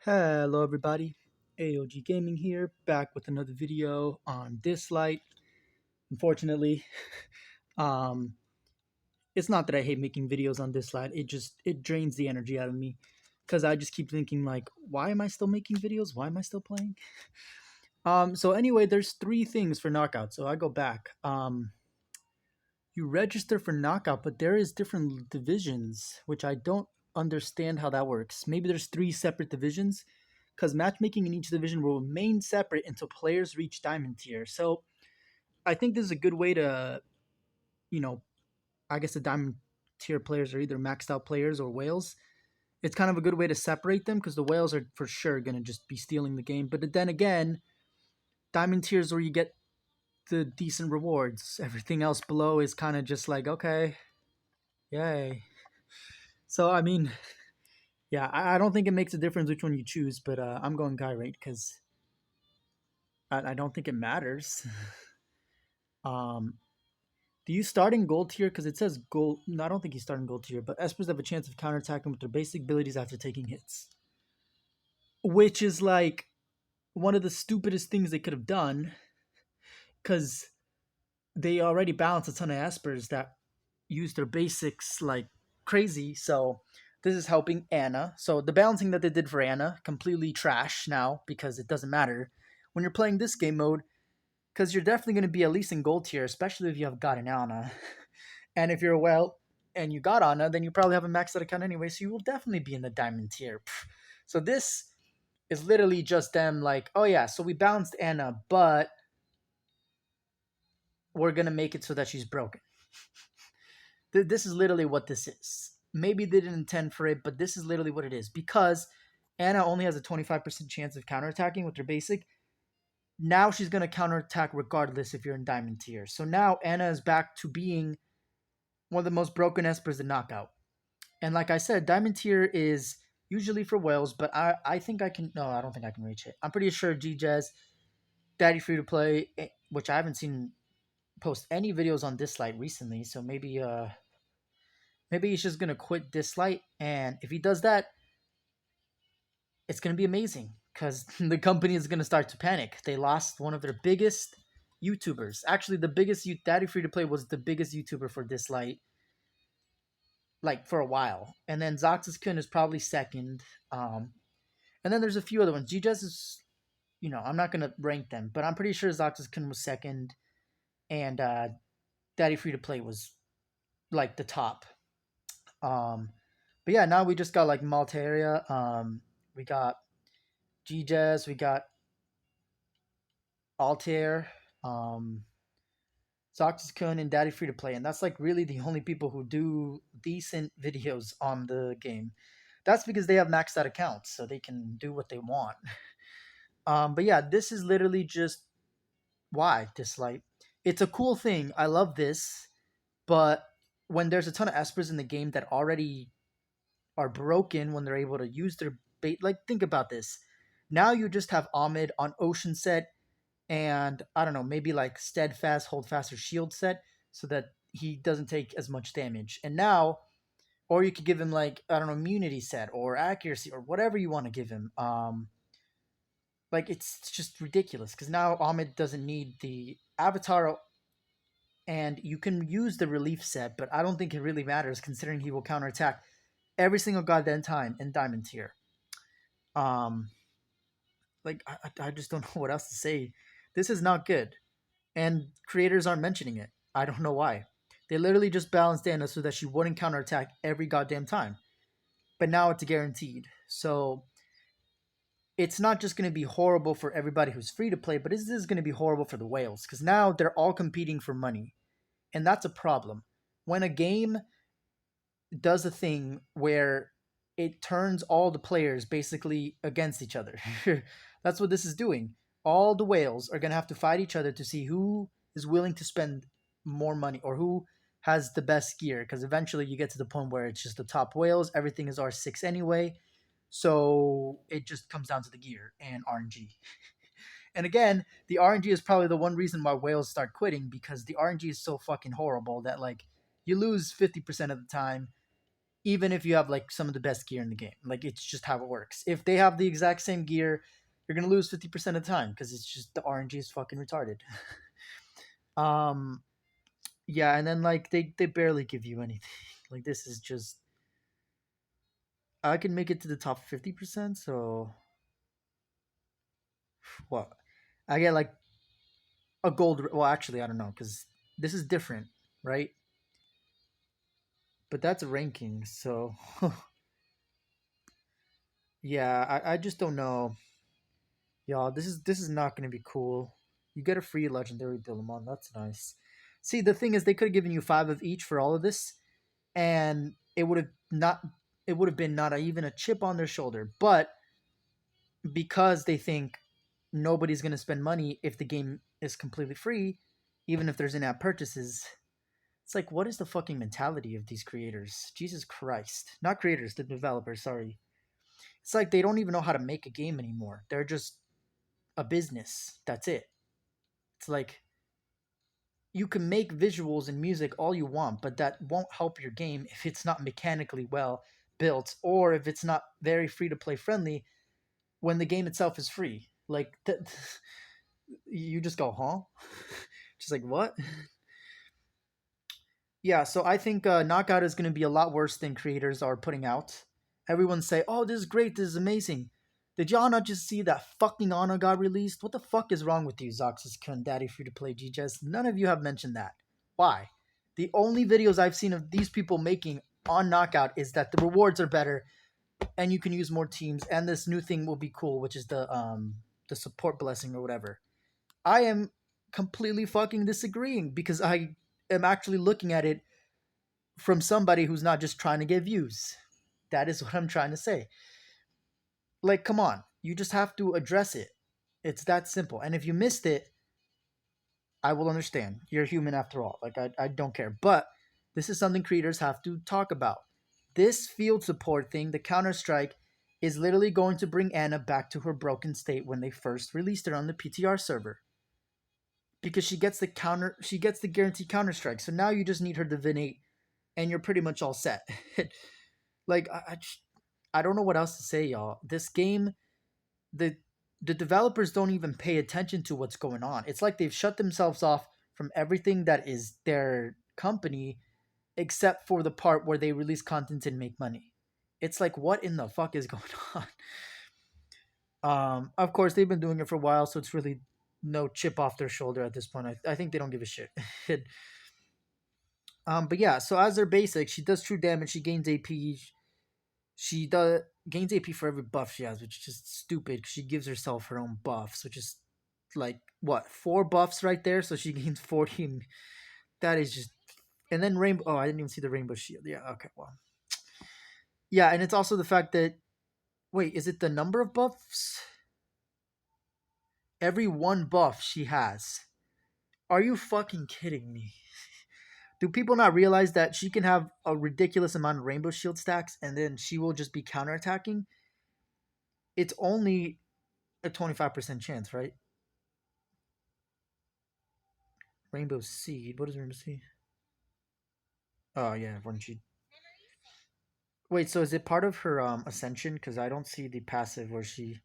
Hello everybody, AOG Gaming here, back with another video on this light. Unfortunately, um, it's not that I hate making videos on this light, it drains the energy out of me. Because I just keep thinking like, why am I still making videos? Why am I still playing? So anyway, there's three things for knockout, so I go back. You register for knockout, but there is different divisions, which I don't understand how that works. Maybe there's three separate divisions, because matchmaking in each division will remain separate until players reach diamond tier. So I think this is a good way to, you know, I guess the diamond tier players are either maxed out players or whales. It's kind of a good way to separate them because the whales are for sure going to just be stealing the game. But then again, diamond tiers where you get the decent rewards. Everything else below is kind of just like, okay, yay. So, I mean, yeah, I don't think it makes a difference which one you choose, but I'm going guy rate because I don't think it matters. um, Do you start in gold tier? Because it says gold. No, I don't think you start in gold tier, but espers have a chance of counterattacking with their basic abilities after taking hits. Which is like one of the stupidest things they could have done because they already balance a ton of espers that use their basics like crazy. So this is helping Anna. So the balancing that they did for Anna, completely trash now because it doesn't matter when you're playing this game mode because you're definitely going to be at least in gold tier, especially if you have gotten Anna. And if you're well and you got Anna, then you probably have a maxed out account anyway, so you will definitely be in the diamond tier. So this is literally just them like, oh yeah, so we balanced Anna, but we're gonna make it so that she's broken. This is literally what this is. Maybe they didn't intend for it, but this is literally what it is. Because Anna only has a 25% chance of counterattacking with her basic. Now she's going to counterattack regardless if you're in diamond tier. So now Anna is back to being one of the most broken espers in knockout. And like I said, diamond tier is usually for whales, but I think I can. No, I don't think I can reach it. I'm pretty sure GJazz, Daddy Free to Play, which I haven't seen post any videos on this light recently. So maybe he's just gonna quit this light, and if he does that, it's gonna be amazing because the company is gonna start to panic. They lost one of their biggest YouTubers. Actually, the biggest Daddy Free to Play was the biggest YouTuber for this light, like for a while. And then Zoxus Kun is probably second. And then there's a few other ones. GJS is, I'm not gonna rank them, but I'm pretty sure Zoxus Kun was second, and Daddy Free to Play was like the top. But yeah, now we just got like Maltaria. We got GJS, we got Altair, um, Zoxus Kun, and Daddy Free to Play, and that's like really the only people who do decent videos on the game. That's because they have maxed out accounts, so they can do what they want. But yeah, this is literally just why dislike. It's a cool thing. I love this, but when there's a ton of espers in the game that already are broken when they're able to use their bait, like think about this. Now you just have Ahmed on Ocean set, and I don't know, maybe like Steadfast, Hold Fast, or Shield set, so that he doesn't take as much damage. And now, or you could give him like I don't know, immunity set or accuracy or whatever you want to give him. Like it's just ridiculous because now Ahmed doesn't need the avatar, and you can use the relief set, but I don't think it really matters considering he will counterattack every single goddamn time in diamond tier. Um, like I just don't know what else to say. This is not good, and creators aren't mentioning it. I don't know why. They literally just balanced Anna so that she wouldn't counterattack every goddamn time, but now it's guaranteed. So it's not just going to be horrible for everybody who's free to play, but this is going to be horrible for the whales because now they're all competing for money. And that's a problem. When a game does a thing where it turns all the players basically against each other, that's what this is doing. All the whales are going to have to fight each other to see who is willing to spend more money or who has the best gear because eventually you get to the point where it's just the top whales. Everything is R6 anyway. So it just comes down to the gear and RNG. And again, the RNG is probably the one reason why whales start quitting because the RNG is so fucking horrible that like you lose 50% of the time. even if you have like some of the best gear in the game. Like it's just how it works. If they have the exact same gear, you're gonna lose 50% of the time because it's just the RNG is fucking retarded. um, yeah, and then like they barely give you anything. Like this is just I can make it to the top 50%. So what? I get like a gold. Well, actually, I don't know because this is different, right? But that's a ranking. So yeah, I just don't know. Y'all, this is not gonna be cool. You get a free legendary Dillamon. That's nice. See, the thing is, they could have given you 5 of each for all of this, and it would have not. It would have been not even a chip on their shoulder. But because they think nobody's gonna spend money if the game is completely free, even if there's in-app purchases. It's like, what is the fucking mentality of these creators? Jesus Christ, not creators, the developers. Sorry. It's like they don't even know how to make a game anymore. They're just a business. That's it. It's like you can make visuals and music all you want, but that won't help your game if it's not mechanically well built or if it's not very free to play friendly when the game itself is free. Like you just go, huh? Just like what? Yeah, so I think Knockout is going to be a lot worse than creators are putting out. Everyone say, "Oh, this is great. This is amazing." Did y'all not just see that fucking Ana got released? What the fuck is wrong with you, Zoxus Kun, Daddy Free to Play GJS? None of you have mentioned that. Why? The only videos I've seen of these people making on Knockout is that the rewards are better and you can use more teams and this new thing will be cool, which is the support blessing or whatever. I am completely fucking disagreeing because I am actually looking at it from somebody who's not just trying to get views. That is what I'm trying to say. Like, come on. You just have to address it. It's that simple. And if you missed it, I will understand. You're human after all. Like, I don't care. But this is something creators have to talk about. This field support thing, the Counter Strike, is literally going to bring Anna back to her broken state when they first released her on the PTR server. Because she gets the guaranteed Counter Strike. So now you just need her divinate and you're pretty much all set. Like I don't know what else to say, y'all. This game, the the developers don't even pay attention to what's going on. It's like they've shut themselves off from everything that is their company, except for the part where they release content and make money. It's like, what in the fuck is going on? Of course, they've been doing it for a while, so it's really no chip off their shoulder at this point. I think they don't give a shit. But yeah, so as their basic, she does true damage. She gains AP. She does gains AP for every buff she has, which is just stupid. She gives herself her own buffs, which is like what 4 buffs right there. So she gains 40. That is just. And then rainbow. Oh, I didn't even see the rainbow shield. Yeah. Okay. Well. Yeah, and it's also the fact that wait, is it the number of buffs? Every 1 buff she has. Are you fucking kidding me? Do people not realize that she can have a ridiculous amount of rainbow shield stacks and then she will just be counterattacking? It's only a 25% chance, right? Rainbow Seed. What is Rainbow Seed? Oh yeah, when she. Wait, so is it part of her ascension? Because I don't see the passive where she.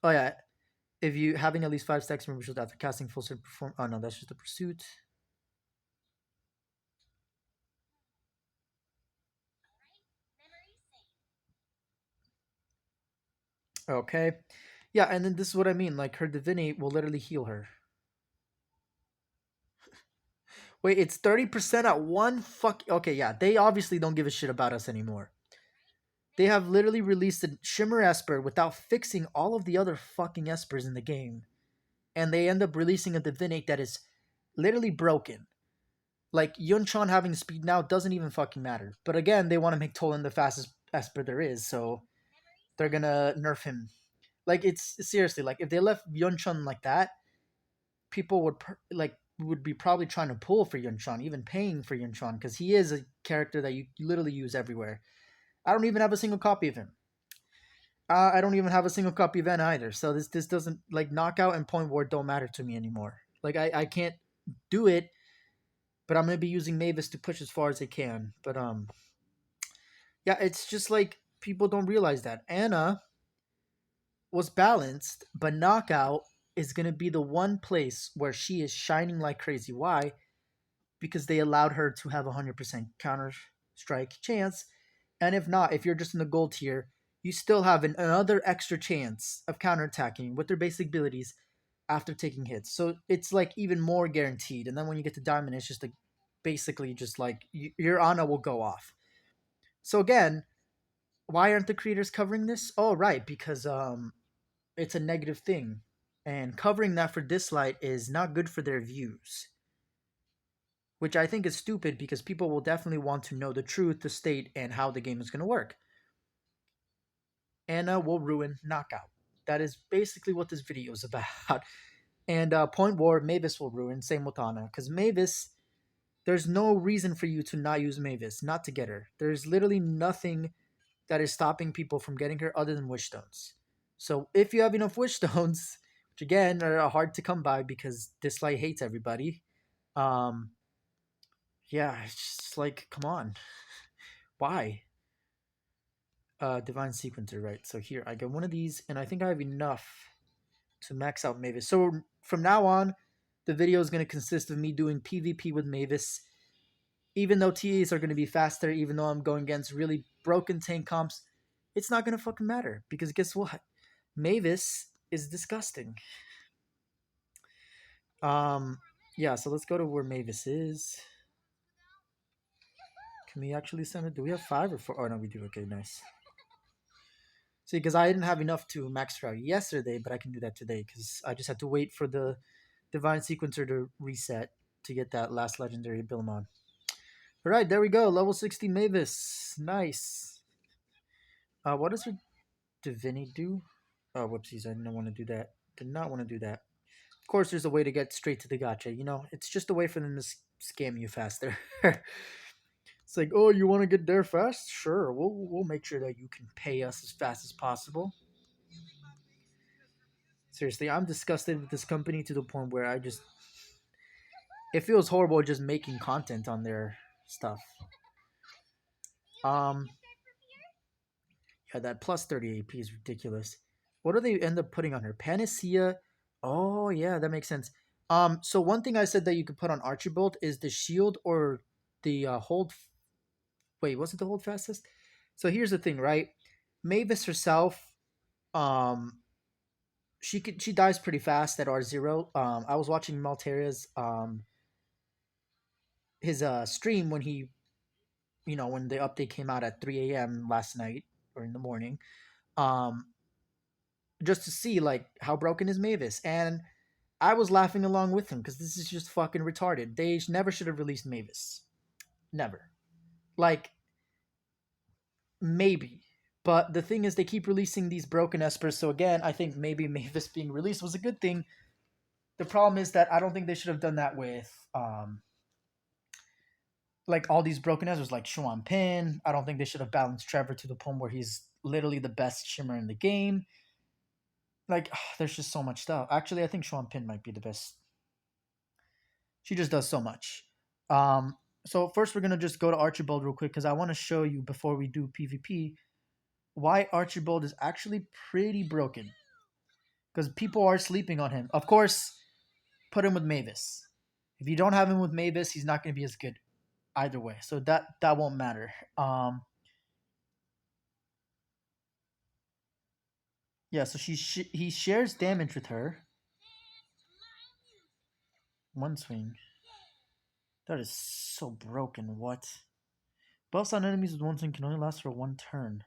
Oh yeah, if you having at least 5 stacks of Rainbow Shield after casting full set perform. Oh no, that's just a pursuit. Okay, yeah, and then this is what I mean. Like her divinity will literally heal her. Wait, it's 30% at one fuck. Okay, yeah, they obviously don't give a shit about us anymore. They have literally released a Shimmer Esper without fixing all of the other fucking Espers in the game. And they end up releasing a Divinate that is literally broken. Like, Yunchan having speed now doesn't even fucking matter. But again, they want to make Tolan the fastest Esper there is, so they're gonna nerf him. Like, it's seriously, like, if they left Yunchan like that, people would be probably trying to pull for Yunchan, even paying for Yunchan, because he is a character that you literally use everywhere. I don't even have a single copy of him. I don't even have a single copy of N either. So this doesn't like knockout and point ward don't matter to me anymore. Like I can't do it, but I'm gonna be using Mavis to push as far as I can. But Yeah, it's just like people don't realize that Anna was balanced, but knockout is going to be the one place where she is shining like crazy. Why? Because they allowed her to have a 100% counter strike chance. And if not, if you're just in the gold tier, you still have another extra chance of counterattacking with their basic abilities after taking hits. So it's like even more guaranteed. And then when you get to diamond, it's just like basically just like your Ana will go off. So again, why aren't the creators covering this? Oh, right, because it's a negative thing. And covering that for Dislight is not good for their views. Which I think is stupid because people will definitely want to know the truth, the state, and how the game is going to work. Anna will ruin Knockout. That is basically what this video is about. And Point War, Mavis will ruin, same with Anna. Because Mavis, there's no reason for you to not use Mavis, not to get her. There's literally nothing that is stopping people from getting her other than wish stones. So if you have enough wish stones, which again are hard to come by because Dislight hates everybody, um, yeah, it's just like, come on. Why? Divine Sequencer, right? So here, I get one of these, and I think I have enough to max out Mavis. So from now on, the video is going to consist of me doing PvP with Mavis. Even though TAs are going to be faster, even though I'm going against really broken tank comps, it's not going to fucking matter. Because guess what? Mavis is disgusting. Yeah, so let's go to where Mavis is. Can we actually send it? Do we have 5 or 4? Oh, no, we do. Okay, nice. See, because I didn't have enough to max her out yesterday, but I can do that today because I just had to wait for the Divine Sequencer to reset to get that last legendary Bilmon. All right, there we go. Level 60 Mavis. Nice. What does her Divinity do? Oh, whoopsies. I didn't want to do that. Did not want to do that. Of course, there's a way to get straight to the gacha. You know, it's just a way for them to scam you faster. It's like, oh, you want to get there fast? Sure, we'll make sure that you can pay us as fast as possible. Seriously, I'm disgusted with this company to the point where I just it feels horrible just making content on their stuff. Um yeah, that plus 30 AP is ridiculous. What do they end up putting on her? Panacea. Oh yeah, that makes sense. So one thing I said that you could put on Archibald is the shield or the hold. Wait, was it the hold fastest? So here's the thing, right? Mavis herself, um, she dies pretty fast at R0. I was watching Malteria's his stream when he when the update came out at 3 a.m. last night or in the morning, um, just to see like how broken is Mavis, and I was laughing along with him because this is just fucking retarded. They never should have released Mavis, never. Like maybe, but the thing is, they keep releasing these broken espers. So again, I think maybe Mavis being released was a good thing. The problem is that I don't think they should have done that with like all these broken espers like Shuan Pin. I don't think they should have balanced Trevor to the point where he's literally the best shimmer in the game. Like, there's just so much stuff. Actually, I think Shuan Pin might be the best. She just does so much. Um, so first we're gonna just go to Archibald real quick because I want to show you before we do PvP why Archibald is actually pretty broken. Because people are sleeping on him. Of course, put him with Mavis. If you don't have him with Mavis, he's not gonna be as good either way. So that won't matter. Yeah. So he shares damage with her. One swing. That is so broken. What? Buffs on enemies with one swing can only last for one turn.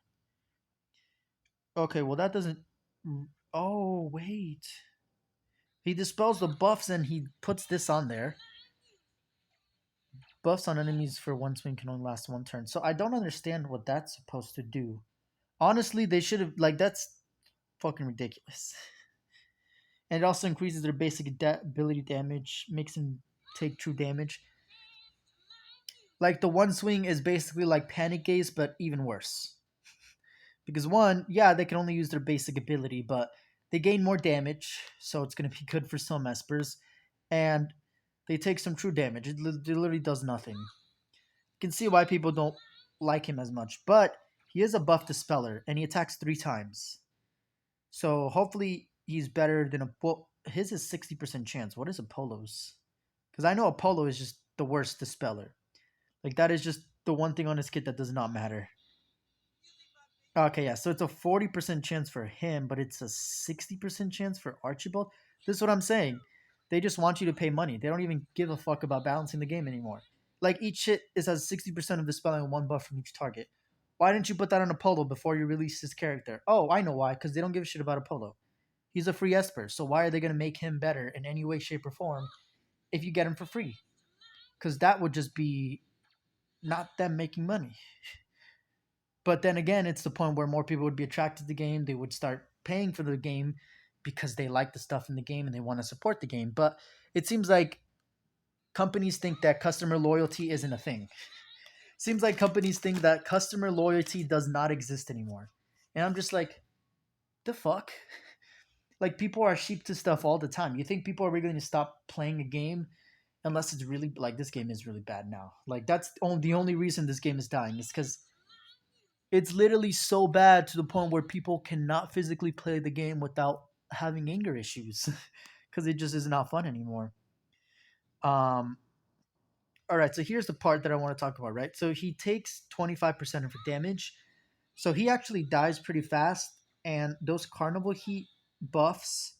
Okay, well that doesn't. Oh wait. He dispels the buffs and he puts this on there. Buffs on enemies for one swing can only last one turn. So I don't understand what that's supposed to do. Honestly, they should have that's fucking ridiculous. And it also increases their basic ability damage, makes them take true damage. Like the one swing is basically like Panic Gaze, but even worse. Because one, yeah, they can only use their basic ability, but they gain more damage, so it's going to be good for some espers. And they take some true damage. It literally does nothing. You can see why people don't like him as much. But he is a buff dispeller and he attacks 3 times. So hopefully he's better than a well. His is 60% chance. What is Apollo's? Because I know Apollo is just the worst dispeller. Like that is just the one thing on his kit that does not matter. Okay, yeah. So it's a 40% chance for him, but it's a 60% chance for Archibald. This is what I'm saying. They just want you to pay money. They don't even give a fuck about balancing the game anymore. Like each hit is has 60% of the spelling and one buff from each target. Why didn't you put that on Apollo before you release his character? Oh, I know why. Because they don't give a shit about Apollo. He's a free Esper. So why are they going to make him better in any way, shape, or form if you get him for free? Because that would just be not them making money. But then again, it's the point where more people would be attracted to the game. They would start paying for the game because they like the stuff in the game and they want to support the game. But it seems like companies think that customer loyalty isn't a thing. Seems like companies think that customer loyalty does not exist anymore. And I'm just like, the fuck? Like people are sheep to stuff all the time. You think people are really going to stop playing a game unless it's really like this game is really bad now. Like that's the only reason this game is dying is because it's literally so bad to the point where people cannot physically play the game without having anger issues because it just is not fun anymore. Um, all right, so here's the part that I want to talk about, right? So he takes 25% of the damage. So he actually dies pretty fast, and those carnival heat buffs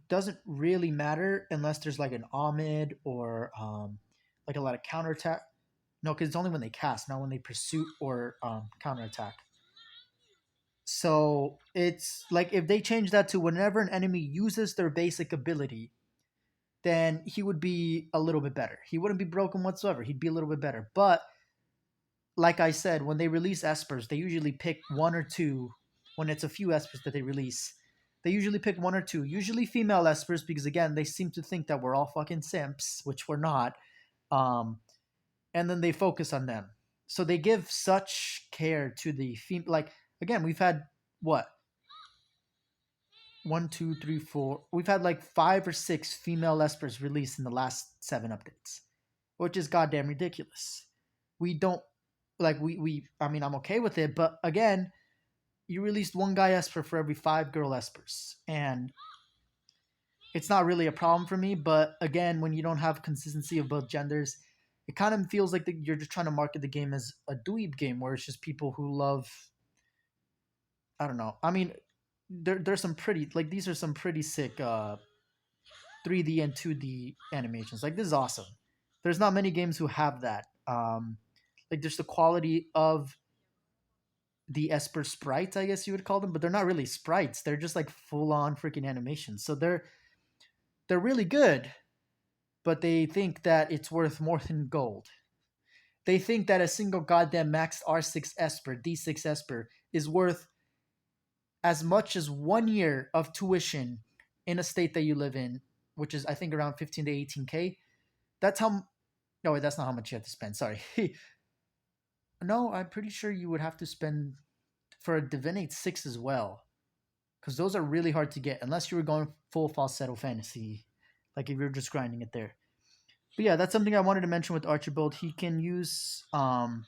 doesn't really matter unless there's like an Ahmed or like a lot of counterattack. No, because it's only when they cast, not when they pursue or counterattack. So it's like if they change that to whenever an enemy uses their basic ability, then he would be a little bit better. He wouldn't be broken whatsoever. He'd be a little bit better. But like I said, when they release espers, they usually pick one or two. When it's a few espers that they release, they usually pick one or two. Usually female espers, because again, they seem to think that we're all fucking simps, which we're not. Um, and then they focus on them. So they give such care to the female. Like again, we've had what 1, 2, 3, 4. We've had like 5 or 6 female espers released in the last 7 updates, which is goddamn ridiculous. We don't like we. I mean, I'm okay with it, but again, you released one guy esper for every 5 girl espers, and it's not really a problem for me. But again, when you don't have consistency of both genders, it kind of feels like you're just trying to market the game as a dweeb game, where it's just people who love. I don't know. I mean, there's some pretty like these are some pretty sick 3D and 2D animations. Like this is awesome. There's not many games who have that. Like there's the quality of the Esper sprites, I guess you would call them, but they're not really sprites. They're just like full on freaking animations. So they're really good, but they think that it's worth more than gold. They think that a single goddamn maxed R6 Esper, D6 Esper, is worth as much as 1 year of tuition in a state that you live in, which is I think around 15 to 18K. That's how. No, wait, that's not how much you have to spend. Sorry. No, I'm pretty sure you would have to spend for a Divinate 6 as well, because those are really hard to get unless you were going full falsetto fantasy, like if you're just grinding it there. But yeah, that's something I wanted to mention with Archibald. He can use some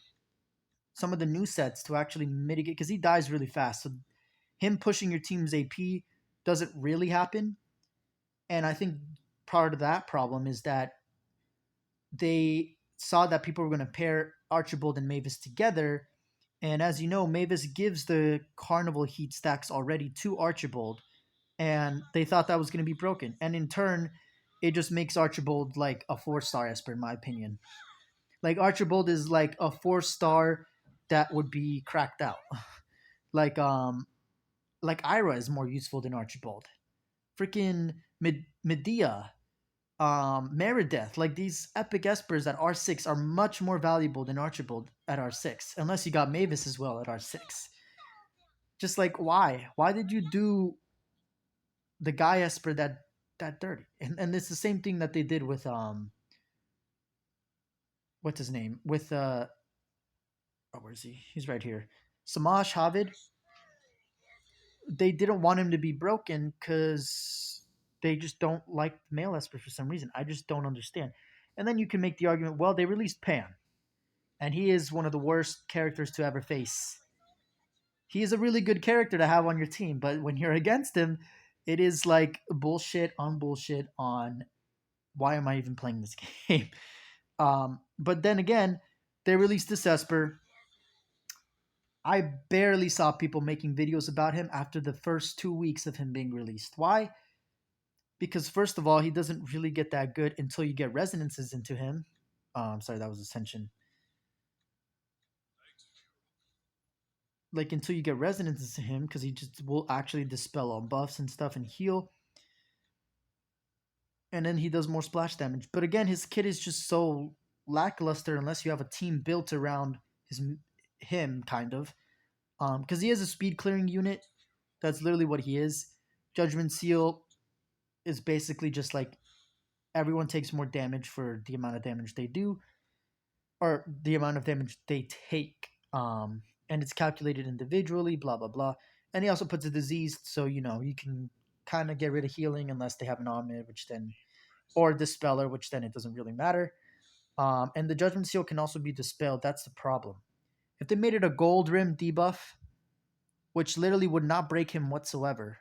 of the new sets to actually mitigate because he dies really fast. So him pushing your team's AP doesn't really happen. And I think part of that problem is that they saw that people were going to pair Archibald and Mavis together. And as you know, Mavis gives the Carnival Heat stacks already to Archibald. And they thought that was going to be broken. And in turn, it just makes Archibald like a 4-star Esper, in my opinion. Like Archibald is like a 4-star that would be cracked out. like Ira is more useful than Archibald. Freaking Medea, Meredith, like these epic espers at R6 are much more valuable than Archibald at R6, unless you got Mavis as well at R6. Just like why? Why did you do the guy esper that dirty? And it's the same thing that they did with what's his name? With oh, where is he? He's right here. Samash Havid. They didn't want him to be broken because they just don't like male esper for some reason. I just don't understand. And then you can make the argument, well, they released Pan. and he is one of the worst characters to ever face. He is a really good character to have on your team, but when you're against him, it is like bullshit on why am I even playing this game? But then again, they released this Esper. I barely saw people making videos about him after the first 2 weeks of him being released. Why? Because first of all, he doesn't really get that good until you get resonances into him. Sorry, that was Ascension. Like until you get resonances to him, because he just will actually dispel all buffs and stuff and heal. And then he does more splash damage. But again, his kit is just so lackluster unless you have a team built around his him, kind of. Because he has a speed clearing unit. That's literally what he is. Judgment Seal is basically just like everyone takes more damage for the amount of damage they do, or the amount of damage they take. And it's calculated individually, blah blah blah. And he also puts a disease, so you can kind of get rid of healing unless they have an Omid, which then, or Dispeller, which then it doesn't really matter. And the Judgment Seal can also be dispelled. That's the problem. If they made it a gold rim debuff, which literally would not break him whatsoever,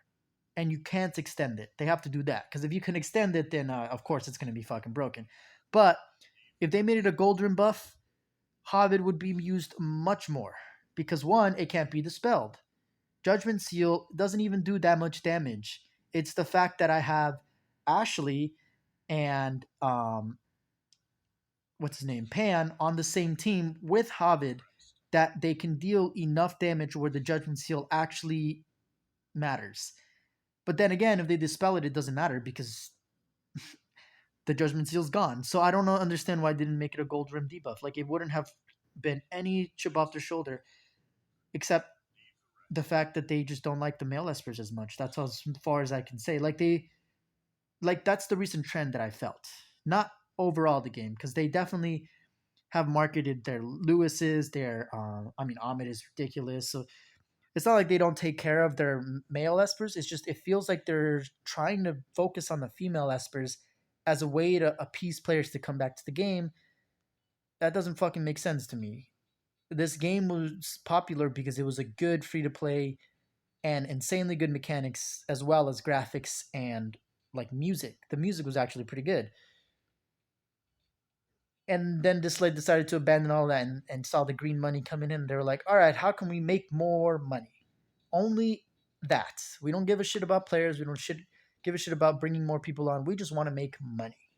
and you can't extend it, they have to do that. Because if you can extend it, then of course it's going to be fucking broken. But if they made it a gold rim buff, Hobbit would be used much more. Because one, it can't be dispelled. Judgment Seal doesn't even do that much damage. It's the fact that I have Ashley and what's his name, Pan, on the same team with Hobbit, that they can deal enough damage where the Judgment Seal actually matters. But then again, if they dispel it, it doesn't matter because the Judgment Seal's gone. So I don't understand why they didn't make it a gold rim debuff. Like, it wouldn't have been any chip off their shoulder, except the fact that they just don't like the male espers as much. That's as far as I can say. Like that's the recent trend that I felt. Not overall the game, because they definitely have marketed their Lewis's, their Ahmed is ridiculous. So it's not like they don't take care of their male espers. It's just it feels like they're trying to focus on the female espers as a way to appease players to come back to the game. That doesn't fucking make sense to me. This game was popular because it was a good free to play and insanely good mechanics, as well as graphics and like music. The music was actually pretty good. And then Display decided to abandon all that and saw the green money coming in. They were like, all right, how can we make more money? Only that. We don't give a shit about players. We don't give a shit about bringing more people on. We just want to make money.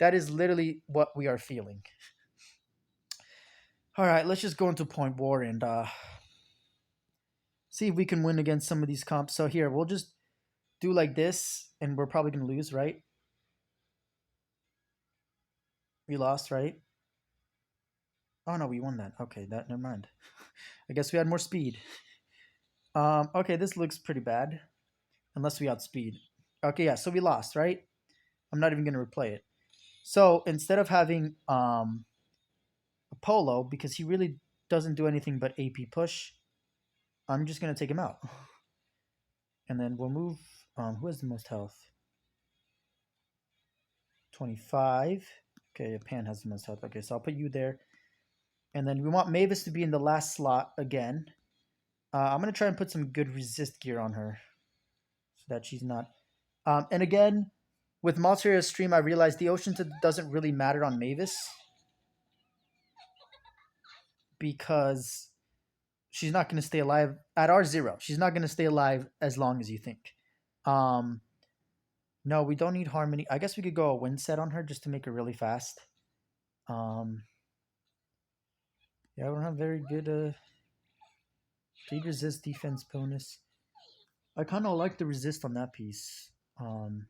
That is literally what we are feeling. All right, let's just go into Point War and see if we can win against some of these comps. So here, we'll just do like this, and we're probably going to lose, right? We lost, right? Oh, no, we won that. Okay, never mind. I guess we had more speed. Okay, this looks pretty bad. Unless we outspeed. Okay, yeah, so we lost, right? I'm not even going to replay it. So instead of having Apollo, because he really doesn't do anything but AP push, I'm just going to take him out. And then we'll move. Who has the most health? 25. Okay, Pan has the most health. Okay, so I'll put you there. And then we want Mavis to be in the last slot again. I'm going to try and put some good resist gear on her so that she's not. And again, with Malteria's stream, I realized the Ocean doesn't really matter on Mavis because she's not going to stay alive at R0. She's not going to stay alive as long as you think. No, we don't need Harmony. I guess we could go a wind set on her just to make her really fast. Yeah, I don't have very good speed resist defense bonus. I kind of like the resist on that piece. Again,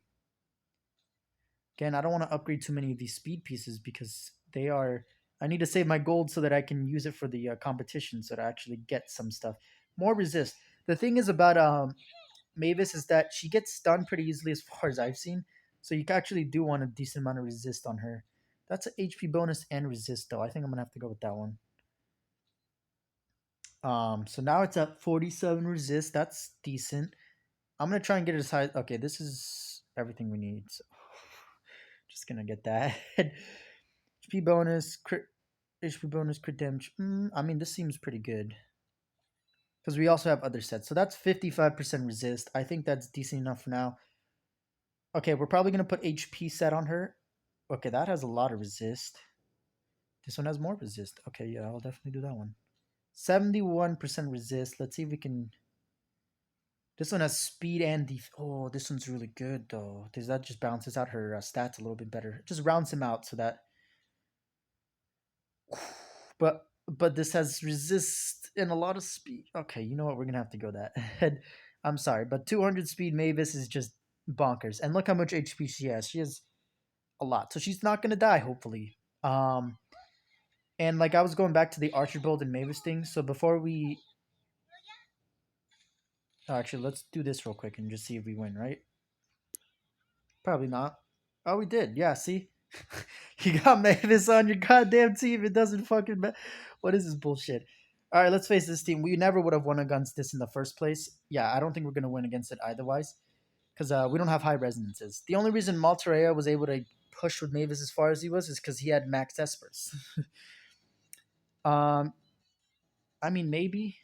I don't want to upgrade too many of these speed pieces because they are. I need to save my gold so that I can use it for the competition, so that I actually get some stuff. More resist. The thing is about Mavis is that she gets stunned pretty easily as far as I've seen. So you actually do want a decent amount of resist on her. That's an HP bonus and resist though. I think I'm gonna have to go with that one. So now it's at 47 resist. That's decent. I'm gonna try and get it as high. Okay, this is everything we need. So just gonna get that. HP bonus, crit HP bonus, crit damage. I mean, this seems pretty good. Because we also have other sets. So that's 55% resist. I think that's decent enough for now. Okay, we're probably going to put HP set on her. Okay, that has a lot of resist. This one has more resist. Okay, yeah, I'll definitely do that one. 71% resist. Let's see if we can. This one has speed and oh, this one's really good though. Because that just balances out her stats a little bit better. Just rounds him out so that. But this has resist and a lot of speed. Okay, you know what? We're gonna have to go that. I'm sorry, but 200 speed Mavis is just bonkers. And look how much HP she has. She has a lot, so she's not gonna die. Hopefully. And like I was going back to the Archibald and Mavis thing. So before we actually, let's do this real quick and just see if we win, right? Probably not. Oh, we did. Yeah, see? You got Mavis on your goddamn team. It doesn't fucking matter. What is this bullshit? All right, let's face this team. We never would have won against this in the first place. Yeah, I don't think we're going to win against it eitherwise because we don't have high resonances. The only reason Malterea was able to push with Mavis as far as he was is because he had max espers. um, I mean, maybe.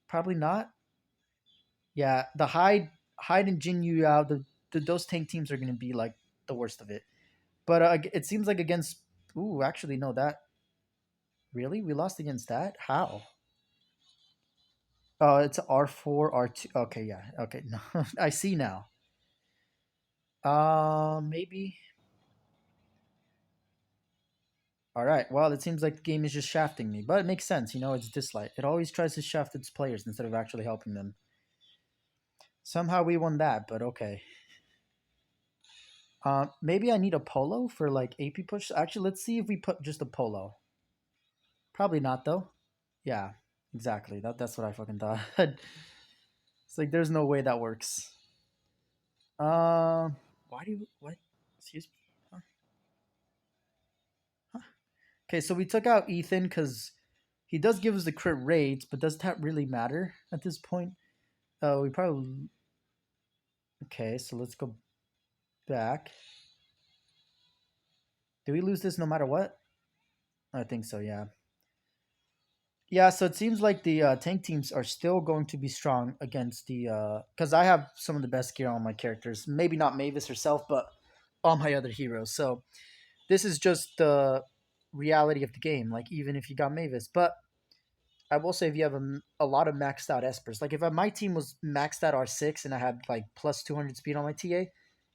Probably not. Yeah, the Hyde and Jin Yu out, those tank teams are going to be like the worst of it. But it seems like against. Ooh, actually, no. That really we lost against that. How? Oh, it's R4, R2. Okay, yeah. Okay, no, I see now. Maybe. All right. Well, it seems like the game is just shafting me, but it makes sense. You know, it's Dislight. It always tries to shaft its players instead of actually helping them. Somehow we won that, but okay. Maybe I need a polo for like AP push. Actually, let's see if we put just a polo. Probably not though. Yeah, exactly. That's what I fucking thought. It's like there's no way that works. Why do you what? Excuse me. Huh? Huh? Okay, so we took out Ethan because he does give us the crit rates, but does that really matter at this point? We probably okay. So let's go back. Do we lose this no matter what? I think so. Yeah. Yeah, so it seems like the tank teams are still going to be strong against the because I have some of the best gear on my characters. Maybe not Mavis herself, but all my other heroes. So this is just the reality of the game. Like even if you got Mavis, but I will say if you have a lot of maxed out espers, like if my team was maxed out R6 and I had like plus 200 speed on my TA,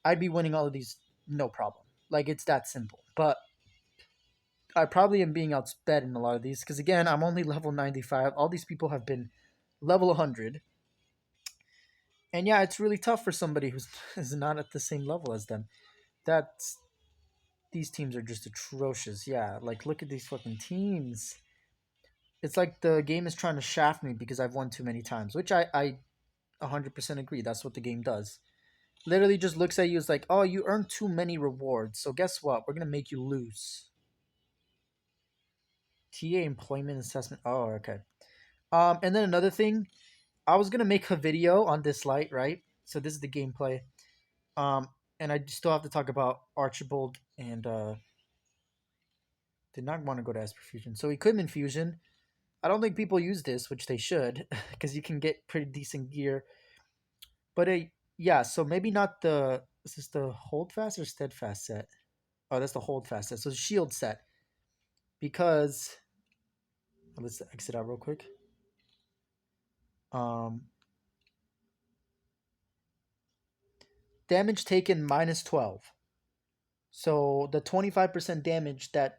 I'd be winning all of these no problem. Like it's that simple. But I probably am being outsped in a lot of these because again, I'm only level 95. All these people have been level 100. And yeah, it's really tough for somebody who's is not at the same level as them. That's these teams are just atrocious. Yeah, like look at these fucking teams. It's like the game is trying to shaft me because I've won too many times, which I 100% agree. That's what the game does. Literally just looks at you as like, oh, you earned too many rewards. So guess what? We're going to make you lose. TA employment assessment. Oh, okay. And then another thing, I was gonna make a video on this light, right? So this is the gameplay. Um, and I still have to talk about Archibald and did not want to go to Esper Fusion. So equipment fusion. I don't think people use this, which they should, because you can get pretty decent gear. But yeah, so maybe not the is this the hold fast or steadfast set? Oh, that's the hold fast set. So shield set. Because let's exit out real quick. Um damage taken minus 12. So the 25% damage that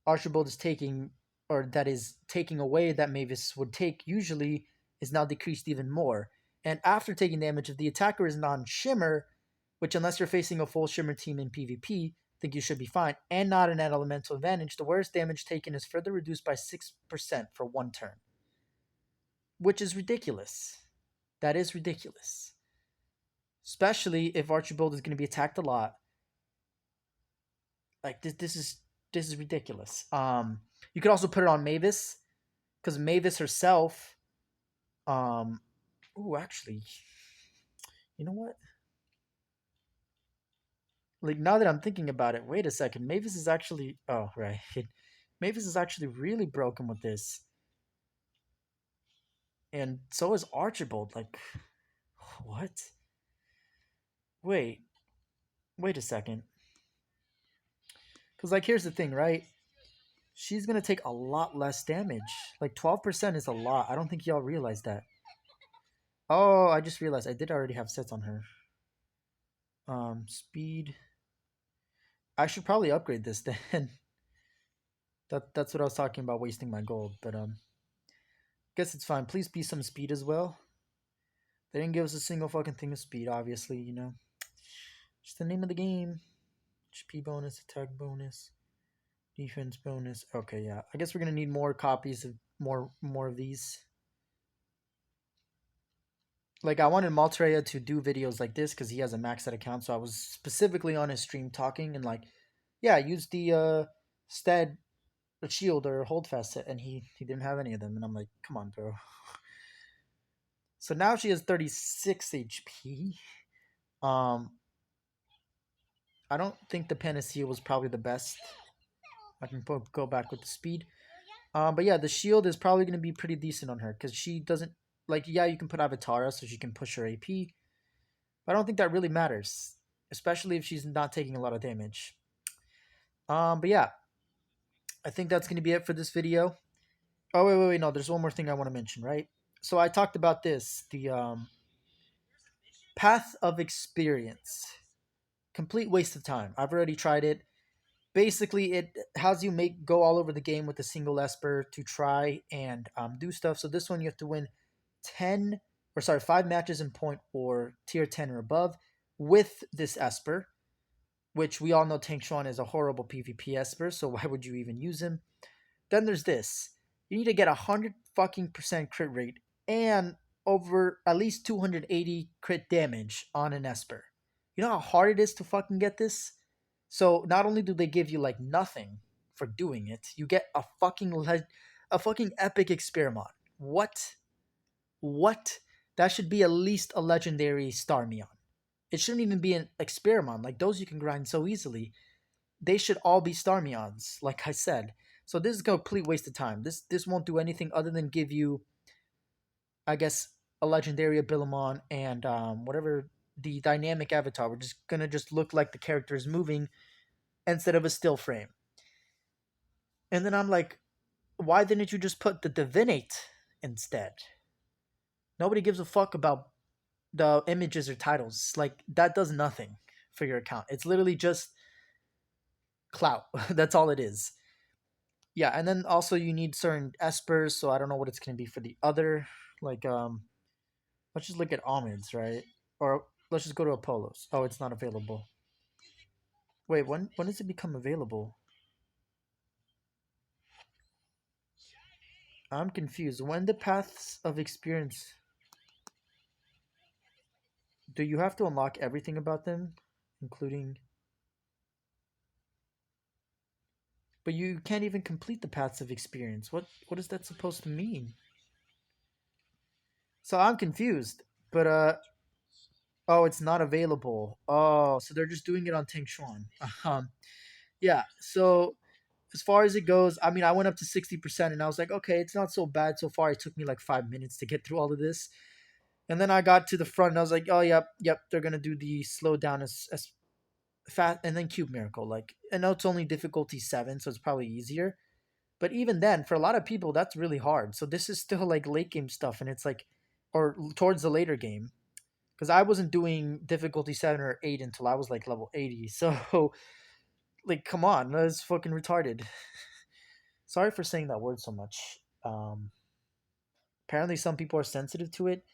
Archibald is taking, or that is taking away that Mavis would take usually, is now decreased even more. And after taking damage, if the attacker is non-shimmer, which unless you're facing a full shimmer team in PvP, I think you should be fine, and not an elemental advantage, the worst damage taken is further reduced by 6% for one turn. Which is ridiculous. That is ridiculous. Especially if Archibald is going to be attacked a lot. Like this is ridiculous. You could also put it on Mavis because Mavis herself. Oh, actually, you know what? Like now that I'm thinking about it, wait a second. Mavis is actually. Oh, right. Mavis is actually really broken with this. And so is Archibald. Like, what? Wait, wait a second. Because, like, here's the thing, right? She's gonna take a lot less damage. Like, 12% is a lot. I don't think y'all realize that. Oh, I just realized I did already have sets on her. Speed. I should probably upgrade this then. That's what I was talking about, wasting my gold. But guess it's fine. Please be some speed as well. They didn't give us a single fucking thing of speed, obviously. Just the name of the game. HP bonus, attack bonus, defense bonus. Okay, yeah. I guess we're gonna need more copies of more of these. Like, I wanted Maltreya to do videos like this because he has a maxed out account. So I was specifically on his stream talking and like, yeah, use the stead shield or hold fast set, and he didn't have any of them, and I'm like, come on, bro. So now she has 36 HP. Um, I don't think the Panacea was probably the best. I can go back with the speed. But yeah, the shield is probably going to be pretty decent on her because she doesn't like. Yeah, you can put Avatara so she can push her AP, but I don't think that really matters, especially if she's not taking a lot of damage. But yeah, I think that's going to be it for this video. Oh wait, no, there's one more thing I want to mention, right? So I talked about this, the path of experience. Complete waste of time. I've already tried it. Basically, it has you go all over the game with a single Esper to try and do stuff. So this one you have to win 5 matches in point or tier 10 or above with this Esper, which we all know Tank Shuan is a horrible PvP Esper, so why would you even use him? Then there's this. You need to get 100% crit rate and over at least 280 crit damage on an Esper. You know how hard it is to fucking get this? So not only do they give you like nothing for doing it, you get a fucking epic experiment. What? What? That should be at least a legendary Starmion. It shouldn't even be an experiment. Like those you can grind so easily. They should all be Starmions, like I said. So this is a complete waste of time. This won't do anything other than give you, I guess, a legendary Abilamon and whatever the dynamic avatar. We're just gonna look like the character is moving instead of a still frame. And then I'm like, why didn't you just put the Divinate instead? Nobody gives a fuck about the images or titles. Like that does nothing for your account. It's literally just clout. That's all it is. Yeah, and then also you need certain espers, so I don't know what it's gonna be for the other. Like let's just look at Almonds, right? Or let's just go to Apollo's. Oh, it's not available. Wait, when does it become available? I'm confused. When the paths of experience, do you have to unlock everything about them, including? But you can't even complete the paths of experience. What is that supposed to mean? So I'm confused. But oh, it's not available. Oh, so they're just doing it on Ting Shuan. Yeah. So as far as it goes, I mean, I went up to 60%, and I was like, okay, it's not so bad so far. It took me like 5 minutes to get through all of this, and then I got to the front, and I was like, oh, yep, they're gonna do the slow down as fast, and then Cube Miracle. Like, I know it's only difficulty 7, so it's probably easier. But even then, for a lot of people, that's really hard. So this is still like late game stuff, and it's like, or towards the later game, because I wasn't doing difficulty 7 or 8 until I was like level 80. So, like, come on, that's fucking retarded. Sorry for saying that word so much. Apparently, some people are sensitive to it.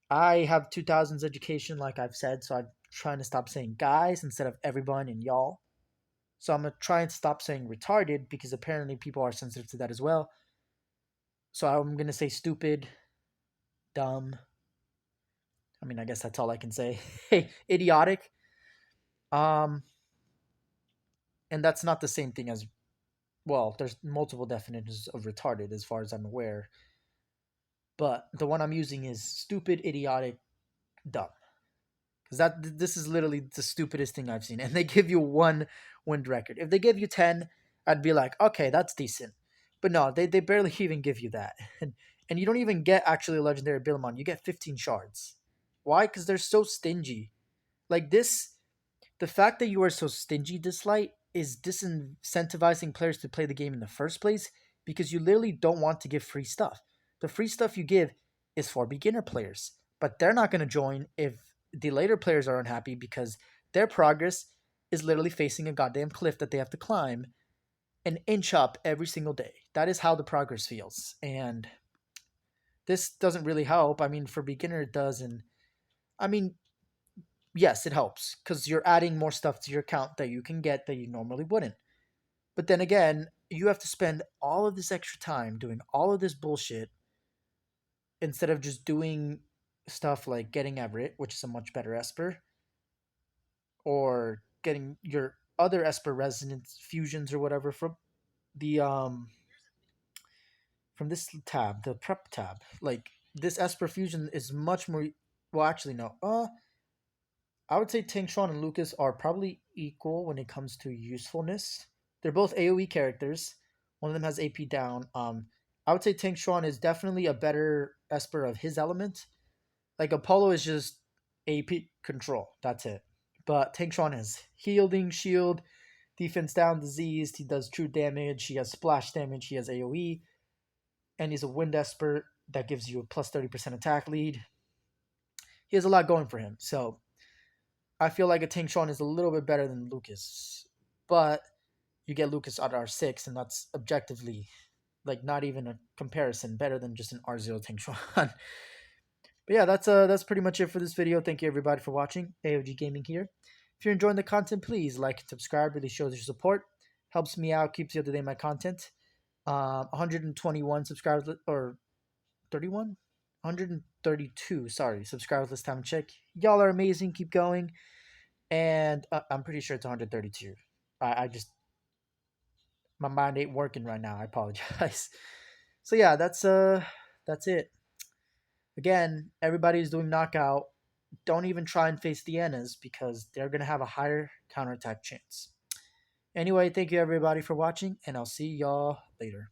I have 2000s education, like I've said, so I'm trying to stop saying guys instead of everyone and y'all. So I'm gonna try and stop saying retarded because apparently people are sensitive to that as well. So I'm gonna say stupid, dumb. I mean, I guess that's all I can say. Hey, idiotic. Um, and that's not the same thing as, well, there's multiple definitions of retarded as far as I'm aware. But the one I'm using is stupid, idiotic, dumb. Because this is literally the stupidest thing I've seen. And they give you one wind record. If they give you 10, I'd be like, okay, that's decent. But no, they barely even give you that. And you don't even get actually a legendary Billimon. You get 15 shards. Why? Because they're so stingy. Like this, the fact that you are so stingy this light is disincentivizing players to play the game in the first place because you literally don't want to give free stuff. The free stuff you give is for beginner players, but they're not going to join if the later players are unhappy because their progress is literally facing a goddamn cliff that they have to climb an inch up every single day. That is how the progress feels. And this doesn't really help. I mean, for beginner, it does. And I mean, yes, it helps because you're adding more stuff to your account that you can get that you normally wouldn't. But then again, you have to spend all of this extra time doing all of this bullshit instead of just doing stuff like getting Everett, which is a much better Esper, or getting your other Esper resonance fusions or whatever the um from this tab, the prep tab. Like this Esper fusion is much more. Well, actually, no. I would say Ting Shuan and Lucas are probably equal when it comes to usefulness. They're both AOE characters. One of them has AP down. I would say Ting Shuan is definitely a better Esper of his element. Like Apollo is just AP control. That's it. But Ting Shuan has healing, shield, defense down, diseased. He does true damage. He has splash damage. He has AOE. And he's a wind Esper that gives you a plus 30% attack lead. He has a lot going for him. So I feel like a Ting Shuan is a little bit better than Lucas. But you get Lucas at R6, and that's objectively like not even a comparison better than just an R0 Ting Shuan. But yeah, that's pretty much it for this video. Thank you everybody for watching. AOG Gaming here. If you're enjoying the content, please like and subscribe. Really shows your support. Helps me out, keeps you up to date on my content. 121 subscribers or 31? 132, sorry, subscribers this time check. Y'all are amazing. Keep going. And I'm pretty sure it's 132. I just my mind ain't working right now. I apologize. So yeah, that's it. Again, everybody's doing knockout. Don't even try and face the Annas because they're gonna have a higher counterattack chance. Anyway, thank you everybody for watching, and I'll see y'all later.